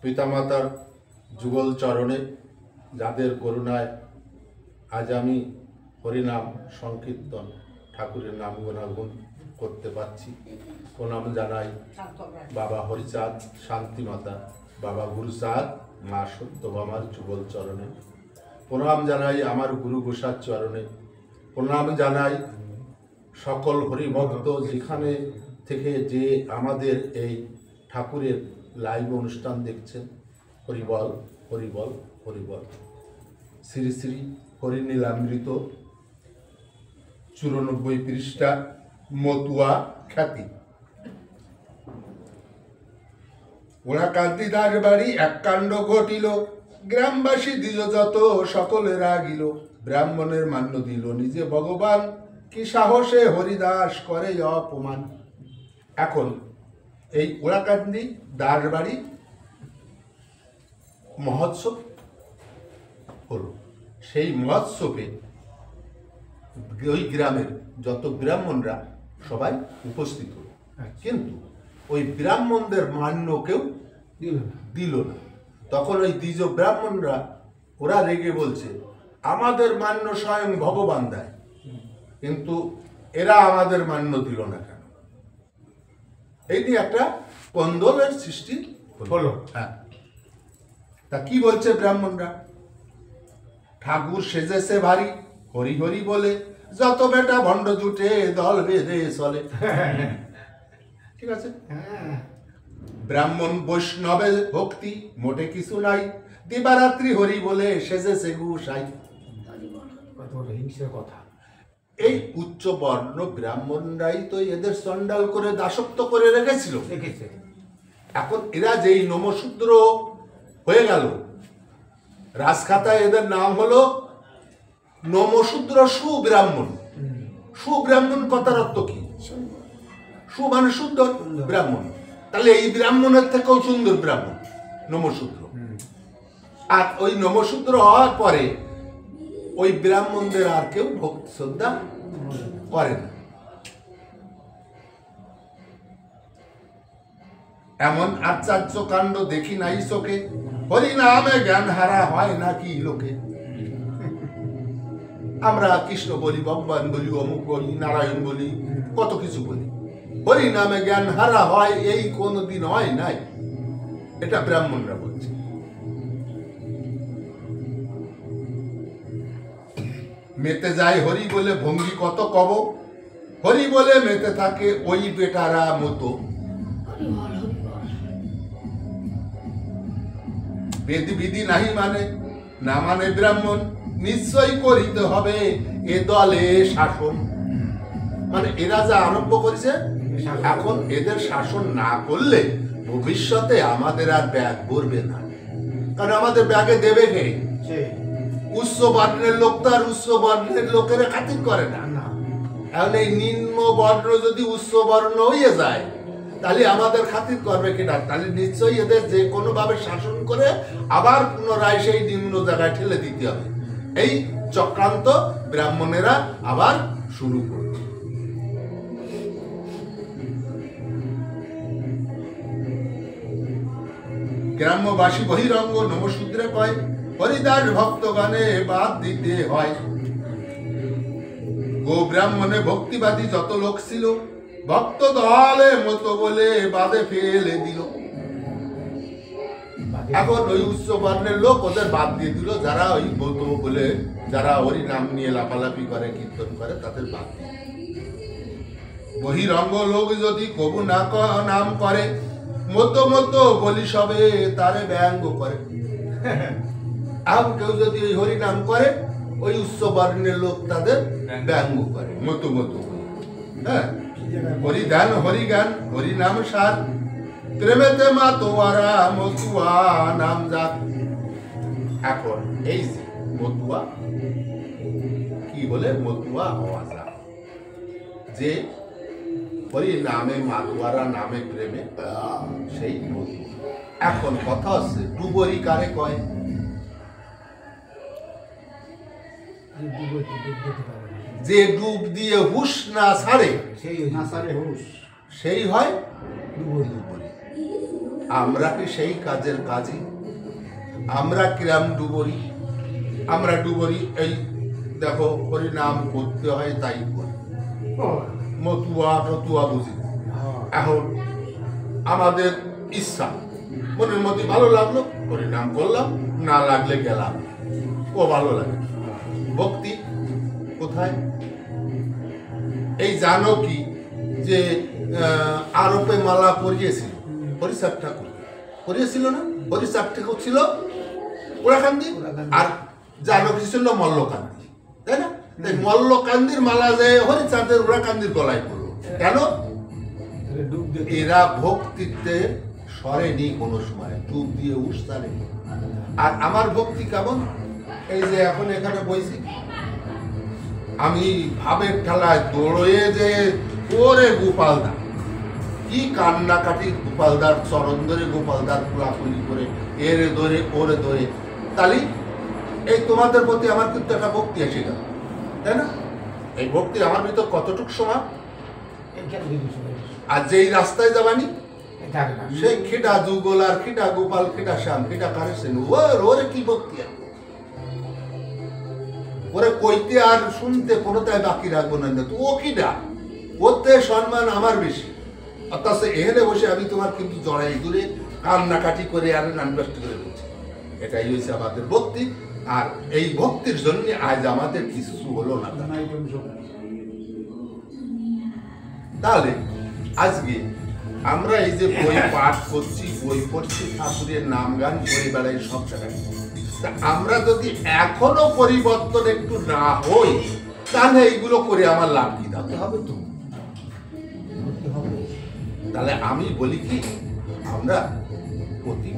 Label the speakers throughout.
Speaker 1: পিতামাতার যুগল চরণে, যাদের করুণায় আজ আমি হরিনাম সংকীর্তন ঠাকুরের নাম গুণাগুণ করতে পারছি। প্রণাম জানাই বাবা হরিচাঁদ, শান্তিমাতা, বাবা গুরুচাঁদ, মা সত্যভামার যুগল চরণে। প্রণাম জানাই আমার গুরু গোসার চরণে। প্রণাম জানাই সকল হরিভক্ত যেখানে থেকে যে আমাদের এই ঠাকুরের লাইভ অনুষ্ঠান দেখছেন। হরিবল হরিবল হরিবল। শ্রী শ্রী হরিনীলামৃত 94 পৃষ্ঠা, মতুয়া খ্যাতি। ওড়াকান্তি দাস বাড়ি এক কাণ্ড ঘটিল, গ্রামবাসী দিল যত সকলে রাগিল। ব্রাহ্মণের মান্য দিল নিজে ভগবান, কি সাহসে হরিদাস করে অপমান। এখন এই ওড়াকান্দি দাস বাড়ি মহোৎসব হলো। সেই মহোৎসবে ওই গ্রামের যত ব্রাহ্মণরা সবাই উপস্থিত হল, কিন্তু ওই ব্রাহ্মণদের মান্য কেউ দিল না। তখন ওই দ্বিজ ব্রাহ্মণরা ওরা রেগে বলছে, আমাদের মান্য স্বয়ং ভগবান দেয়, কিন্তু এরা আমাদের মান্য দিল না কেন? এই নিয়ে একটা কন্দলের সৃষ্টি হলো। হ্যাঁ, তা কি বলছে ব্রাহ্মণরা? ঠাকুর সেজেছে ভারী, হরি হরি বলে যত বেটা ভণ্ড জুটে দল বেঁধে চলে। ঠিক আছে, ব্রাহ্মণ বৈষ্ণবে ভক্তি মোটে কিছু নাই, দিবারাত্রি হরি বলে সেজেছে গুসাই।
Speaker 2: কথা।
Speaker 1: এই উচ্চ বর্ণ ব্রাহ্মণরাই তো এদের চণ্ডাল করে দাসত্ব করে রেখেছিল। এখন এরা যেই নমশূদ্র হয়ে গেল, রাজখাতায় এদের নাম হলো নমশূদ্র সুব্রাহ্মণ। সুব্রাহ্মণ কথার অর্থ কি? সু মানে সুন্দর ব্রাহ্মণ। তাহলে এই ব্রাহ্মণের থেকেও সুন্দর ব্রাহ্মণ নমশূদ্র। আর ওই নমশূদ্র হওয়ার পরে ওই ব্রাহ্মণদের আর কেউ ভক্তি শ্রদ্ধা করে না। এমন আশ্চর্য কাণ্ড দেখি নাই চোখে, হরি নামে জ্ঞান হারা হয় নাকি লোকে। আমরা কৃষ্ণ বলি, ভগবান বলি, অমুক বলি, নারায়ণ বলি, কত কিছু বলি, হরি নামে জ্ঞান হারা হয় এই কোনদিন হয় নাই। এটা ব্রাহ্মণরা বলছে। মেতে যায় হরি বলে ভঙ্গি কত কব, হরি বলে মেতে থাকে ওই বেটারা মতো। বেদি বিধি নাহি মানে, না মানে ব্রাহ্মণ, নিশ্চয়ই করিতে হবে এ দলে শাসন। মানে এরা যা আরম্ভ করেছে, এখন এদের শাসন না করলে ভবিষ্যতে আমাদের আর ব্যাগ ভরবে না। কারণ আমাদের ব্যাগে দেবে কে? উচ্চ বর্ণের লোক তো আর উচ্চ বর্ণের লোকেরা খাতির করে না। এখন এই নিম্ন বর্ণ যদি উচ্চ বর্ণ হয়ে যায়, তাহলে আমাদের খাতির করবে কিনা? তাহলে নিশ্চয়ই এদের যে কোনো ভাবে শাসন করে আবার পুনরায় সেই নিম্ন জায়গায় ঠেলে দিতে হবে। এই চক্রান্ত ব্রাহ্মণেরা আবার শুরু করবে। গ্রাম্যবাসী বহিরঙ্গ নমশূদ্রে কয়, হরিদাস ভক্তগণে বাদ দিতে হয়। গো ব্রাহ্মণে ভক্তিবাদী যত লোক ছিল, ভক্ত দলে মতো বলে বাদে ফেলে দিল। এখন ওই উচ্চ বর্ণের লোক ওদের বাদ দিয়ে দিল, যারা ওই মতো বলে যারা হরি নাম নিয়ে লাফালাফি করে, কীর্তন করে, তাদের বাদ দিয়ে। বহিরঙ্গ লোক যদি কবু না নাম করে, মতো মতো বলি সবে তারে ব্যঙ্গ করে। আর কেউ যদি ওই হরি নাম করে, ওই উচ্চ বর্ণের লোক তাদের ব্যঙ্গ করে, মতো মতো। হ্যাঁ, হরি ধ্যান হরি জ্ঞান হরি নাম সার, প্রেমেতে মা তোয়ারা মতুয়া নাম জাত। এখন এই যে মতুয়া কি বলে? মতুয়া হওয়া যায় যে হরি নামে মাতুয়ারা নামে প্রেমে, সেই মতুয়া। এখন কথা হচ্ছে ডুবরি কারে কয়? যে ডুব দিয়ে হুশ না ছাড়ে, সেই হয় ডুবরি। আমরা কি সেই কাজের কাজী? আমরা কিরাম ডুবরি, আমরা ডুবরি এই দেখো হরিনাম করতে হয় তাই করি, মতুয়া টতুয়া বুঝি। এখন আমাদের ইচ্ছা, মনের মধ্যে ভালো লাগলো হরিনাম করলাম, না লাগলে গেলাম, ও ভালো লাগে। ভক্তি কোথায়? এই জানো কি যে আরোপে মালা পরিয়েছিল হরিচাঁদ ঠাকুর, পরিয়েছিল না? হরিচাঁদ ঠাকুর ছিল ওরাকান্দি, আর জানো কি ছিল মল্লকান্দি, তাই না? তাই মল্লকান্দির মালা যে হরিচাঁদের ওরাকান্দির গলায় পড়লো কেন? এরা ভক্তিতে সরেনি কোনো সময়, ডুব দিয়ে উঠতারে। আর আমার ভক্তি কেমন? এই যে এখন এখানে বইছি, আমি ভাবের ঠেলায় দৌড়ে যে ওরে গোপালদা, কি কান্নাকাটি, গোপালদার চরণ ধরে, গোপালদার কুলাকুলি করে, এরে ধরে ওরে ধরে, তাহলে এই তোমাদের প্রতি আমার কিন্তু একটা ভক্তি এসে গেল, তাই না? এই ভক্তি আমার ভিতর কতটুক সময়? আর যেই রাস্তায় যাবানি সেই খিটা যুগল আর খিটা গোপাল, খিটা শ্যাম, খিটা কারেছেন, ওরে কি ভক্তি, ওরে কইতে আর শুনতে কোনোটাই বাকি রাখবো না। তো ও কিটা, ওতে সম্মান আমার বেশি, অর্থাৎ এখানে বসে আমি তোমার কিন্তু জড়াই দূরে কান্নাকাটি করে আর নানবাস্তি করে বলছি। এটাই হয়েছে আমাদের ভক্তি। আর এই ভক্তির জন্য আজ আমাদের কিছু হলো না। তাহলে আজকে আমরা এই যে বই পাঠ করছি, বই পড়ছি, ঠাকুরের নাম গান করে বেড়াই সব জায়গায়, আমরা যদি এখনো পরিবর্তন একটু না হই, তাহলে এইগুলো করে আমার লাভ কি? দাঁড়াতে হবে তো। তাহলে আমি বলি কি, আমরা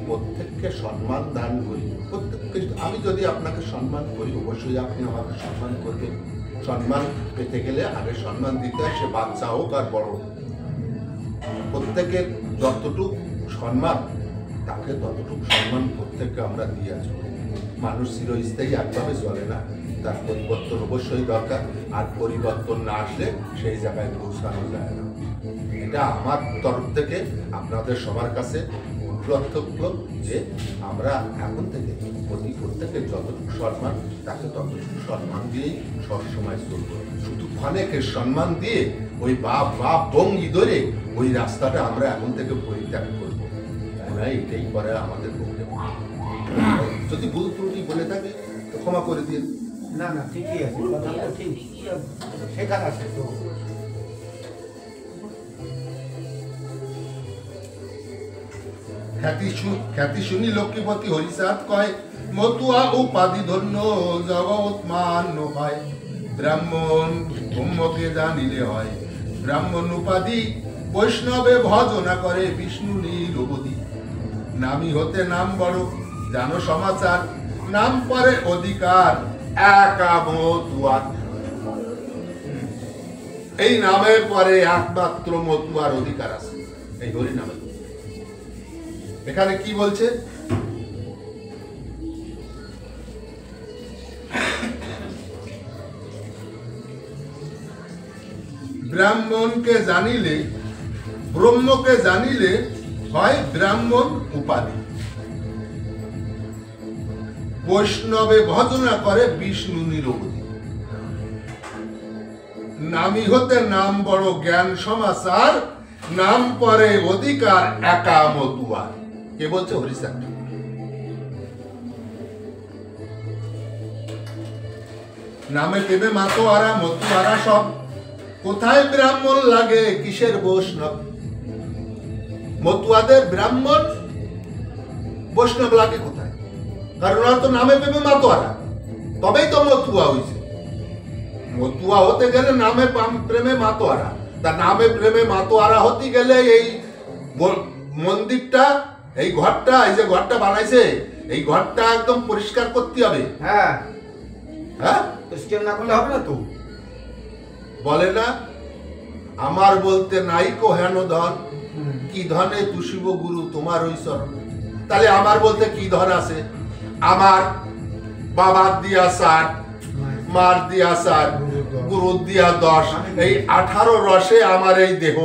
Speaker 1: প্রত্যেককে সম্মান দান করি। প্রত্যেককে আমি যদি আপনাকে সম্মান করি, অবশ্যই আপনি আমাকে সম্মান করবেন। সম্মান পেতে গেলে আগে সম্মান দিতে হয়, সে বাচ্চা হোক আর বড় হোক। প্রত্যেকের যতটুক সম্মান, তাকে ততটুকু সম্মান প্রত্যেককে আমরা দিয়ে আসবো। মানুষ চিরস্থায়ী একভাবে চলে না, তার পরিবর্তন অবশ্যই দরকার। আর পরিবর্তন না আসলে সেই জায়গায় পৌঁছানো যায় না। এটা আমার তরফ থেকে আপনাদের সবার কাছে অনুরোধ থাকলো যে আমরা এখন থেকে প্রত্যেকের যতটুকু সম্মান, তাকে ততটুকু সম্মান দিয়েই সবসময় চলব। শুধু অনেকের সম্মান দিয়ে ওই বাপ বাপ ভঙ্গি ধরে ওই রাস্তাটা আমরা এখন থেকে পরিত্যাগ করবো। এটাই করে আমাদের পক্ষে। যদি ভুল ত্রুটি বলে থাকে তো ক্ষমা করে দিন।
Speaker 2: না না, ঠিকই আছে, কথা তো ঠিক, শেখার আছে তো।
Speaker 1: খ্যাতি শুনি লক্ষ্মীপতি হরিচাঁদ কয়, মতুয়া উপাধি ধন্য জগৎ মান্য হয়। ব্রাহ্মণ ব্রহ্মকে জানিলে হয়, ব্রাহ্মণ উপাধি বৈষ্ণবে ভজনা করে বিষ্ণু নীলবধি। নামি হতে নাম বড় জানো সমাচার, নাম পরে অধিকার একা মতুয়ার। এই নামের পরে একমাত্র মতুয়ার অধিকার আছে, এই হরি নামে। এখানে কি বলছে? ব্রাহ্মণকে জানিলে, ব্রহ্মকে জানিলে হয় ব্রাহ্মণ উপাধি, বৈষ্ণবে ভজনা করে বিষ্ণু নিরবধি। নামি হতে নাম বড় জ্ঞান সমাচার, নাম পরে অধিকার একা মতুয়ার। কে বলছে? হরিচাঁদ। নামে পেবে মাতোয়ারা মতুয়ারা সব, কোথায় ব্রাহ্মণ লাগে কিসের বৈষ্ণব? মতুয়াদের ব্রাহ্মণ বৈষ্ণব লাগে কোথায়? কারণ ওরা তো নামে পেবে মাতোয়ারা, তবেই তো মতুয়া হয়েছে। মতুয়া হতে গেলে নামে প্রেমে মাতোয়ারা, তা নামে প্রেমে মাতোয়ারা হতে গেলে এই মন্দিরটা, এই ঘরটা, এই যে ঘরটা বানাইছে, এই ঘরটা একদম পরিষ্কার করতে হবে।
Speaker 2: হ্যাঁ
Speaker 1: হ্যাঁ,
Speaker 2: পরিষ্কার না করলে হবে না তো।
Speaker 1: বলে না, আমার বলতে নাই কো হেন ধন, কি ধনে তুষিব গুরু তোমার ওই শরণ। তাহলে আমার বলতে কি ধন আছে? আমার বাবার দিয়া 7, মার দিয়া 7, গুরুর দিয়া 10, এই 18 রসে আমার এই দেহ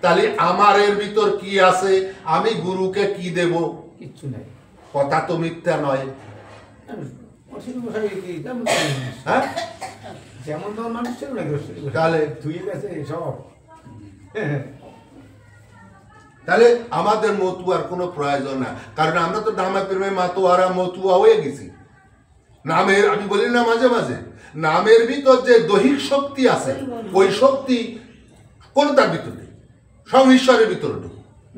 Speaker 1: তাহলে আমার এর ভিতর কি আছে, আমি গুরুকে কি দেব?
Speaker 2: কিচ্ছু নাই।
Speaker 1: কথা তো মিথ্যা নয়।
Speaker 2: অসিত মশাই কি তেমন
Speaker 1: হ্যাঁ,
Speaker 2: যেমন তেমন মানুষ ছিল নাকি?
Speaker 1: তাহলে
Speaker 2: ধুয়ে গেছে সব।
Speaker 1: তাহলে আমাদের মতুয়ার কোনো প্রয়োজন না, কারণ আমরা তো নামে প্রেমে মাতোয়ারা মতুয়া হয়ে গেছি। নামের, আমি বলি না মাঝে মাঝে, নামের ভিতর যে দৈহিক শক্তি আছে, ওই শক্তি কোন তার ভিতরে নেই, সব ঈশ্বরের ভিতরে নেই।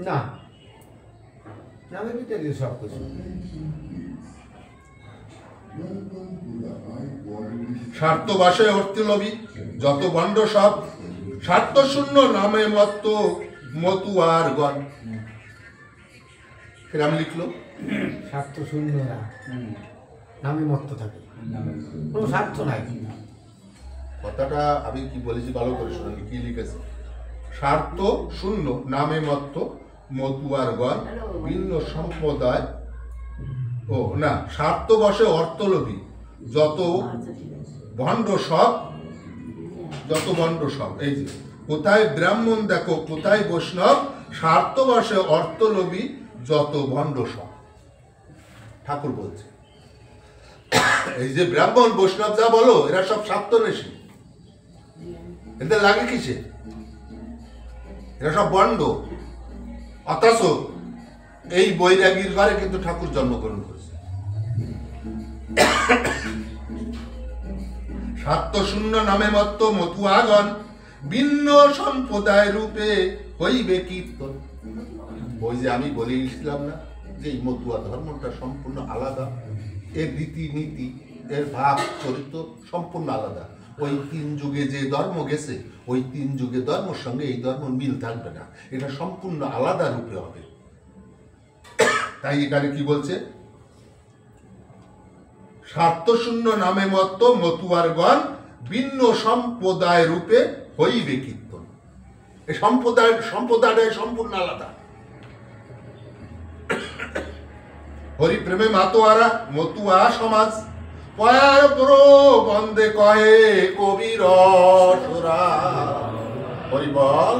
Speaker 2: না, নামের ভিতরে সব কিছু।
Speaker 1: স্বার্থবাসে অর্থলোভী যত বন্ড সব, স্বার্থ শূন্য নামে মত্ত মতুয়ার গণ। কিরাম লিখলো?
Speaker 2: স্বার্থ শূন্যরা নামে মত্ত থাকে, কোনো স্বার্থ নাই।
Speaker 1: কথাটা আমি কি বলেছি ভালো করে শুনুন, কি লিখেছে? স্বার্থ শূন্য নামে মত্ত মতুয়ার গণ ভিন্ন সম্প্রদায়, ও না, স্বার্থবশে অর্থলোভী যত ভণ্ড সব, যত ভণ্ড সব। এই যে কোথায় ব্রাহ্মণ দেখো, কোথায় বৈষ্ণব, স্বার্থবশে অর্থলোভী যত ভণ্ড সব। ঠাকুর বলছে এই যে ব্রাহ্মণ বৈষ্ণব যা বলো, এরা সব স্বার্থনেশী। এদের লাগে কিসে? এরা সব বন্ড। অথচ এই বৈরাগীর ঘরে কিন্তু ঠাকুর জন্মগ্রহণ করেছে। স্বার্থ শূন্য নামে মত্ত মতুয়াগণ ভিন্ন সম্প্রদায় রূপে হইবে কীর্তন। ওই যে আমি বলেছিলাম না যে এই মতুয়া ধর্মটা সম্পূর্ণ আলাদা, এর রীতি নীতি, এর ভাব চরিত্র সম্পূর্ণ আলাদা। ওই 3 যুগে যে ধর্ম গেছে, ওই 3 যুগে ধর্মের সঙ্গে এই ধর্ম মিল থাকবে না, এটা সম্পূর্ণ আলাদা রূপে হবে। তাই এখানে কি বলছে? স্বার্থশূন্য নামে মত্ত মতুয়ারগণ ভিন্ন সম্প্রদায় রূপে হইবে কীর্তন। এই সম্প্রদায় সম্পূর্ণ আলাদা। হরিপ্রেমে মাতোয়ারা মতুয়া সমাজ পয়ার বন্দে কয়ে কবির সুরা। হরি বল।